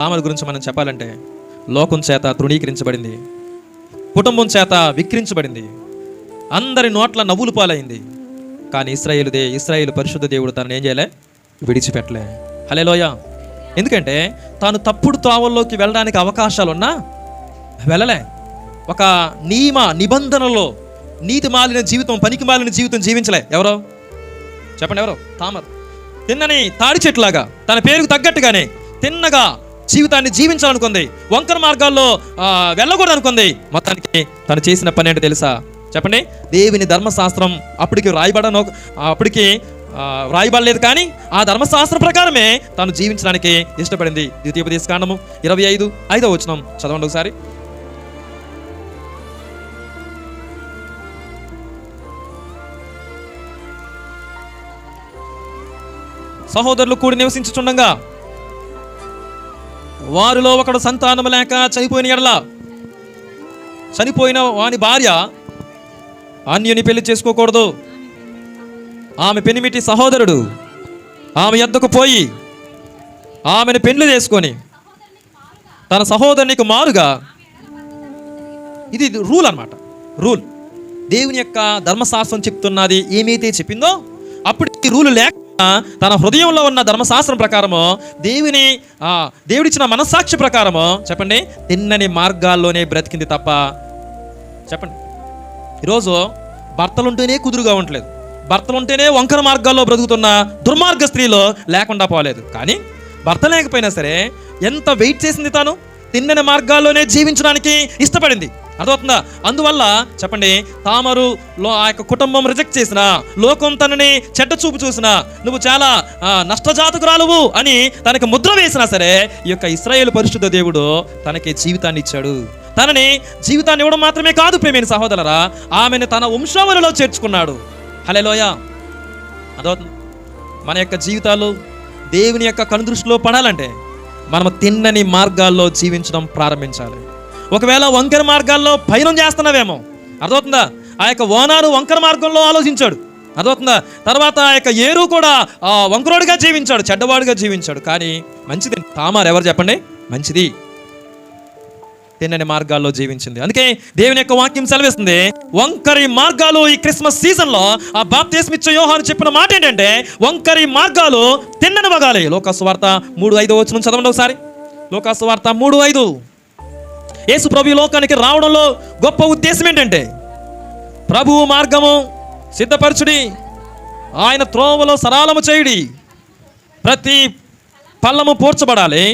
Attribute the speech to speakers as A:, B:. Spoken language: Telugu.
A: తామర గురించి మనం చెప్పాలంటే లోకం చేత తృణీకరించబడింది, కుటుంబం చేత విక్రించబడింది, అందరి నోట్ల నవ్వులు పాలైంది. కానీ ఇశ్రాయేలు పరిశుద్ధ దేవుడు తనని ఏం చేయలే, విడిచిపెట్టలే. హల్లెలూయా. ఎందుకంటే తాను తప్పుడు త్రోవల్లోకి వెళ్ళడానికి అవకాశాలున్నా వెళ్ళలే. ఒక నిబంధనలో నీతి మాలిన జీవితం, పనికి మాలిన జీవితం జీవించలే. ఎవరో చెప్పండి, ఎవరో? తామర. తిన్నని తాడి చెట్లాగా తన పేరుకు తగ్గట్టుగానే తిన్నగా జీవితాన్ని జీవించాలనుకుంది, వంకర మార్గాల్లో వెళ్ళకూడదు అనుకుంది. మొత్తానికి తను చేసిన పని ఏంటో తెలుసా? చెప్పండి. దేవుని ధర్మశాస్త్రం అప్పటికి రాయబడలేదు, కానీ ఆ ధర్మశాస్త్రం ప్రకారమే తను జీవించడానికి ఇష్టపడింది. ద్వితీయోపదేశకాండము 25:5 వచనం చదవండి ఒకసారి. సహోదరులు కూడి నివసించుచుండగా వారిలో ఒకడు సంతానము లేక చనిపోయిన వాని భార్య అన్యుని పెళ్లి చేసుకోకూడదు. ఆమె పెనిమిటి సహోదరుడు ఆమె యొద్దకు పోయి ఆమెను పెళ్లి చేసుకొని తన సహోదరునికి మారుగా, ఇది రూల్ అన్నమాట. రూల్ దేవుని యొక్క ధర్మశాస్త్రం చెప్తున్నది. ఏమైతే చెప్పిందో అప్పుడు ఈ రూల్ లేక తన హృదయంలో ఉన్న ధర్మశాస్త్రం ప్రకారము, దేవుడిచ్చిన మనస్సాక్షి ప్రకారము చెప్పండి, తిన్నని మార్గాల్లోనే బ్రతికింది తప్ప. చెప్పండి, ఈరోజు భర్తలుంటేనే కుదురుగా ఉండలేదు, భర్తలుంటేనే వంకర మార్గాల్లో బ్రతుకుతున్న దుర్మార్గ స్త్రీలో లేకుండా పోలేదు. కానీ భర్త లేకపోయినా సరే ఎంత వెయిట్ చేసింది, తాను తిన్నని మార్గాల్లోనే జీవించడానికి ఇష్టపడింది. అర్థమవుతుందా? అందువల్ల చెప్పండి, తామరులో ఆ యొక్క కుటుంబం రిజెక్ట్ చేసిన, లోకం తనని చెడ్డ చూపు చూసిన, నువ్వు చాలా నష్టజాతకురాలువు అని తనకి ముద్ర వేసినా సరే ఈ యొక్క ఇశ్రాయేలు పరిశుద్ధ దేవుడు తనకి జీవితాన్ని ఇచ్చాడు. తనని జీవితాన్ని ఇవ్వడం మాత్రమే కాదు ప్రియమైన సహోదరులారా, ఆమెను తన వంశావళిలో చేర్చుకున్నాడు. హల్లెలూయా. అర్థమవుతుంది? మన యొక్క జీవితాలు దేవుని యొక్క కనుదృష్టిలో పడాలంటే మనం తిన్నని మార్గాల్లో జీవించడం ప్రారంభించాలి. ఒకవేళ వంకర మార్గాల్లో పయనం చేస్తున్నావేమో, అర్థమవుతుందా? ఆ యొక్క ఓనారు వంకర మార్గంలో ఆలోచించాడు, అర్థమవుతుందా? తర్వాత ఆ యొక్క ఏరు కూడా వంకరోడిగా జీవించాడు, చెడ్డవాడుగా జీవించాడు. కానీ మంచిది తామారు, ఎవరు చెప్పండి? మంచిది, తిన్నని మార్గాల్లో జీవించింది. అందుకే దేవుని యొక్క వాక్యం సెలవిస్తుంది, వంకరి మార్గాలు ఈ క్రిస్మస్ సీజన్లో ఆ బాప్తిస్మిచ్చే యోహాను చెప్పిన మాట ఏంటంటే, వంకరి మార్గాలు తిన్నని మగాలి. లోకాసు వార్త 3:5 వచనం చదవండి ఒకసారి. లోకాసు వార్త 3:5. యేసు ప్రభు లోకానికి రావడంలో గొప్ప ఉద్దేశం ఏంటంటే, ప్రభువు మార్గము సిద్ధపరచుడి, ఆయన త్రోవలో సరళము చేయుడి, ప్రతి పల్లము పూడ్చబడాలి,